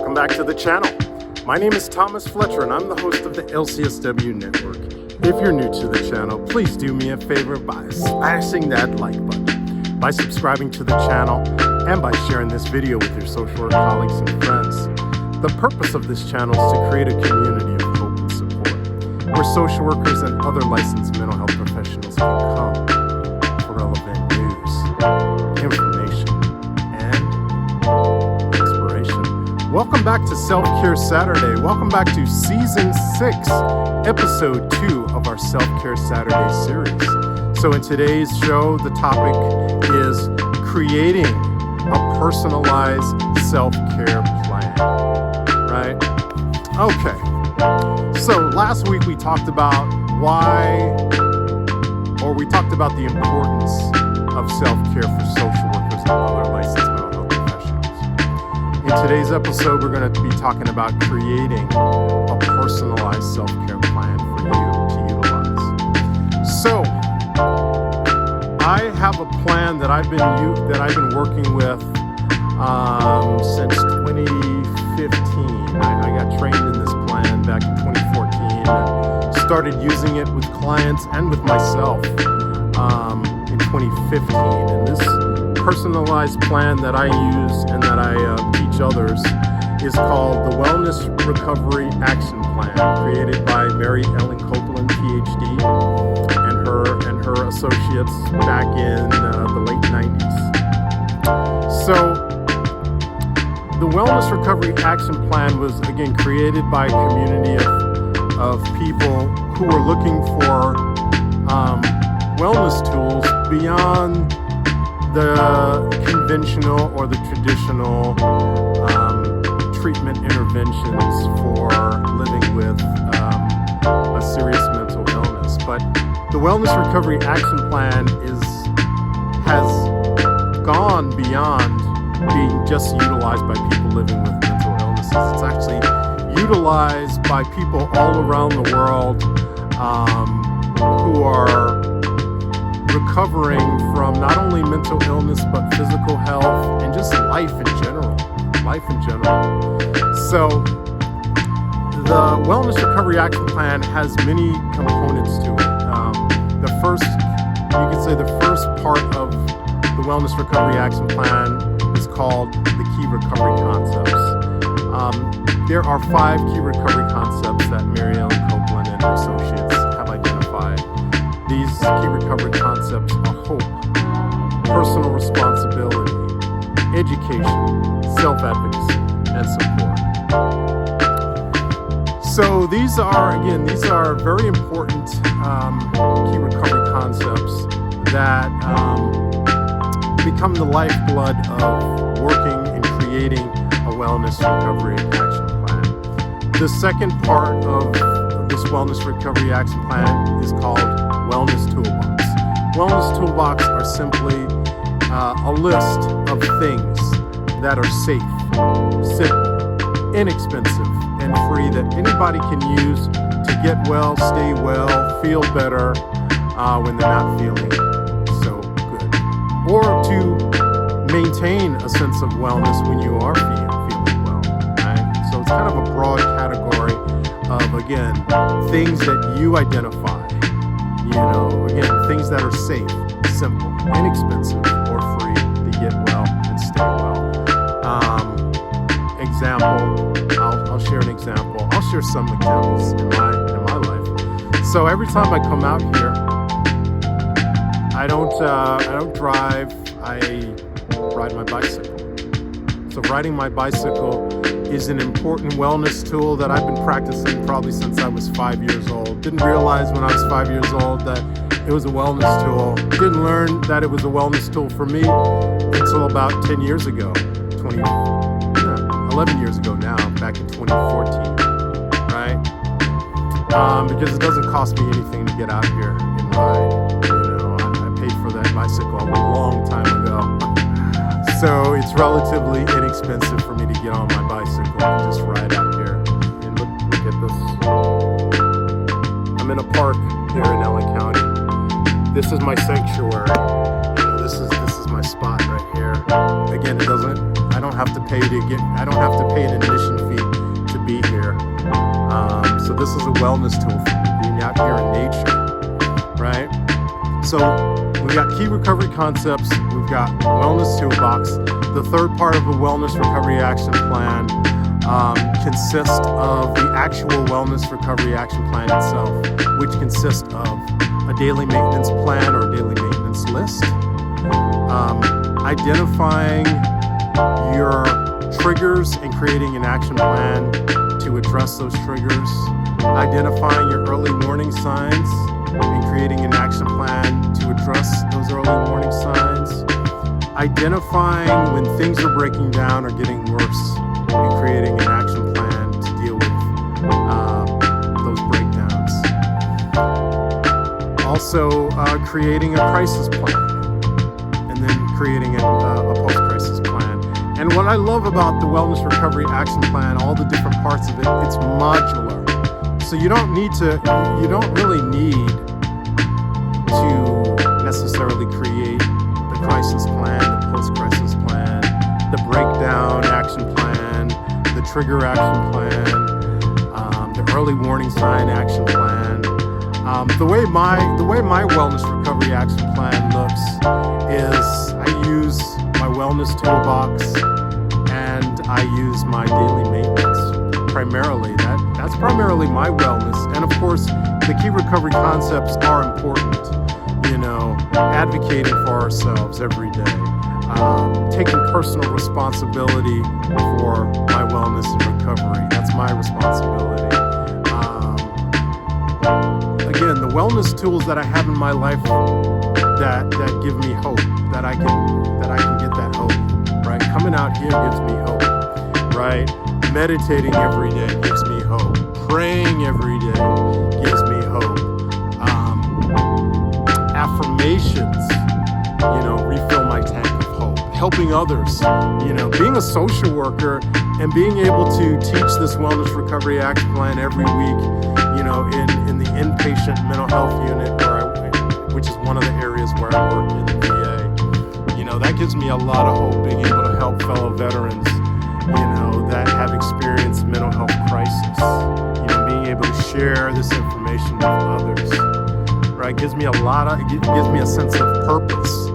Welcome back to the channel. My name is Thomas Fletcher and I'm the host of the LCSW network. If you're new to the channel, please do me a favor by smashing that like button, by subscribing to the channel, and by sharing this video with your social work colleagues and friends. The purpose of this channel is to create a community of hope and support, where social workers and other licensed mental health professionals can come for relevant news, information, and inspiration. Welcome back to Self-Care Saturday. Welcome back to Season 6, Episode 2 of our Self-Care Saturday series. So in today's show, the topic is creating a personalized self-care plan, right? Okay, so last week we talked about the importance of self-care for social workers and other licensed mental health professionals. In today's episode, we're going to be talking about creating a personalized self-care plan for you to utilize. So, I have a plan that I've been working with since 2015. I got trained in this plan back in 2014 and started using it with clients and with myself in 2015. And this personalized plan that I use and that I teach others is called the Wellness Recovery Action Plan, created by Mary Ellen Copeland, PhD, and her associates back in the late 90s. So the Wellness Recovery Action Plan was, again, created by a community of people who were looking for wellness tools beyond the conventional or the traditional treatment interventions for living with a serious mental illness. But the Wellness Recovery Action Plan has gone beyond being just utilized by people living with mental illnesses. It's actually utilized by people all around the world who are recovering from not only mental illness but physical health and just life in general. So the Wellness Recovery Action Plan has many components to it. The first part of the Wellness Recovery Action Plan is called the keyrecoveryconcepts. There are 5 key recovery concepts that Mary Ellen Copeland and her associates have identified. These key recovery concepts are hope, personal responsibility, education, self-advocacy, and support. So these are very important key recovery concepts that become the lifeblood of working and creating a wellness recovery action plan. The second part of this wellness recovery action plan is called Wellness Toolbox. Wellness Toolbox are simply a list of things that are safe, simple, inexpensive, and free that anybody can use to get well, stay well, feel better when they're not feeling so good, or to maintain a sense of wellness when you are feeling well, right? So it's kind of a broad category of, again, things that you identify, things that are safe, simple, inexpensive, or free to get well and stay well. I'll share an example. I'll share some examples in my life. So every time I come out here, I don't drive. I ride my bicycle. So riding my bicycle is an important wellness tool that I've been practicing probably since I was 5 years old. Didn't realize when I was 5 years old that it was a wellness tool. Didn't learn that it was a wellness tool for me until about 10 years ago, 11 years ago now, back in 2014, right? Because it doesn't cost me anything to get out here and ride. I paid for that bicycle a long time ago. So it's relatively inexpensive for me to get on my bicycle and just ride out here. And look at this. I'm in a park here in Allen County. This is my sanctuary. This is my spot right here. Again, I don't have to pay an admission this is a wellness tool for me, being out here in nature, right? So we've got key recovery concepts, we've got wellness toolbox. The third part of a wellness recovery action plan consists of the actual wellness recovery action plan itself, which consists of a daily maintenance plan or daily maintenance list, identifying your triggers and creating an action plan to address those triggers, identifying your early warning signs and creating an action plan to address those early warning signs, identifying when things are breaking down or getting worse and creating an action plan to deal with those breakdowns. Also creating a crisis plan and then creating a post-crisis plan. And what I love about the Wellness Recovery Action Plan, all the different parts of it, it's modular. So you don't really need to necessarily create the crisis plan, the post-crisis plan, the breakdown action plan, the trigger action plan, the early warning sign action plan. The way my wellness recovery action plan looks is I use my wellness toolbox and I use my daily maintenance primarily. That's primarily my wellness. And of course, the key recovery concepts are important. Advocating for ourselves every day, taking personal responsibility for my wellness and recovery. That's my responsibility. Again, the wellness tools that I have in my life that give me hope, that I can get that hope, right? Coming out here gives me hope, right? Meditating every day gives me hope. Praying every day gives me hope. Affirmations, refill my tank of hope. Helping others, being a social worker and being able to teach this wellness recovery action plan every week, in the inpatient mental health unit which is one of the areas where I work in the VA. That gives me a lot of hope, being able to help fellow veterans, that have experienced mental health crisis, being able to share this information with others. Right, gives me a sense of purpose,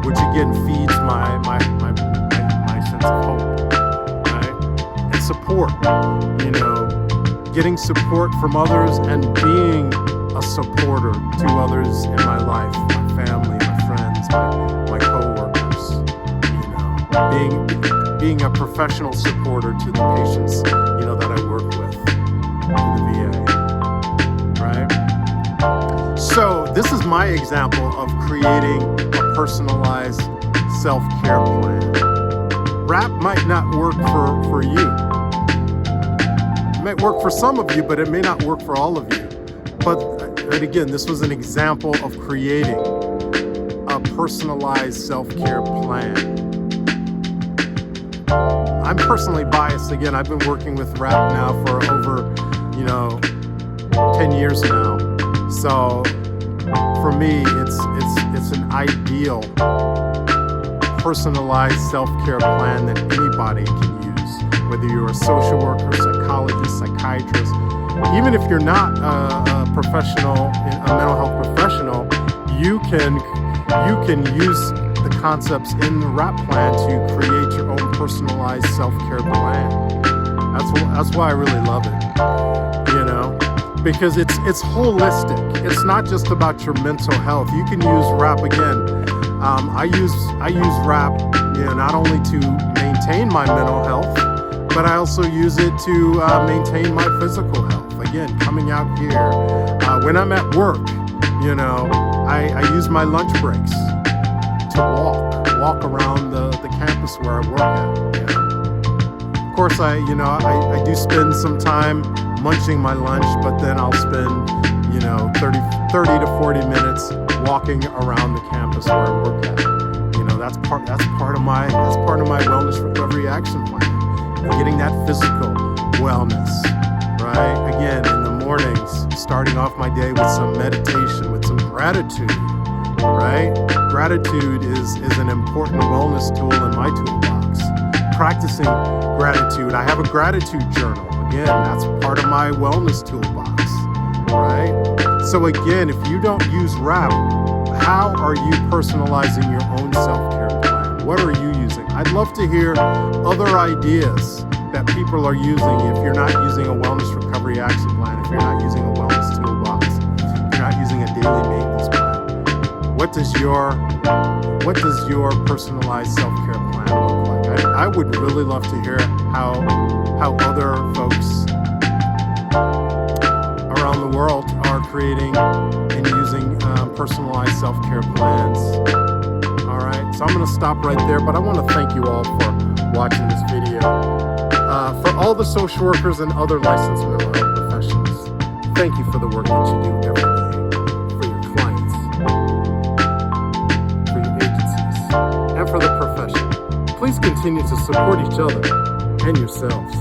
which again feeds my sense of hope, right? And support, getting support from others and being a supporter to others in my life, my family, my friends, my coworkers, being a professional supporter to the patients, that I work with in the VA, right? So this is my example of creating a personalized self-care plan. RAP might not work for you. It might work for some of you, but it may not work for all of you. But again, this was an example of creating a personalized self-care plan. I'm personally biased. Again, I've been working with RAP now for over, 10 years now. So for me, it's an ideal personalized self-care plan that anybody can use, whether you're a social worker, psychologist, psychiatrist. Even if you're not a professional, a mental health professional, you can use the concepts in the RAP plan to create your own personalized self-care plan. That's why I really love it, because it's holistic. It's not just about your mental health. You can use RAP again. I use RAP, not only to maintain my mental health, but I also use it to maintain my physical health. Again, coming out here, when I'm at work, I use my lunch breaks to walk around the campus where I work at. Of course, I do spend some time munching my lunch, but then I'll spend 30 to 40 minutes walking around the campus where I work at. That's part of my wellness recovery action plan. Getting that physical wellness, right? Again, in the mornings, starting off my day with some meditation, with some gratitude, right? Gratitude is an important wellness tool in my toolbox. Practicing gratitude. I have a gratitude journal. again, that's part of my wellness toolbox, right? So again, if you don't use RAP, how are you personalizing your own self-care plan? What are you using? I'd love to hear other ideas that people are using if you're not using a wellness recovery action plan, if you're not using a wellness toolbox, if you're not using a daily maintenance plan. What does your personalized self-care plan look like? I would really love to hear how other folks around the world are creating and using personalized self-care plans. All right, so I'm going to stop right there, but I want to thank you all for watching this video. For all the social workers and other licensed mental health professionals, thank you for the work that you do every day for your clients, for your agencies, and for the profession. Please continue to support each other and yourselves.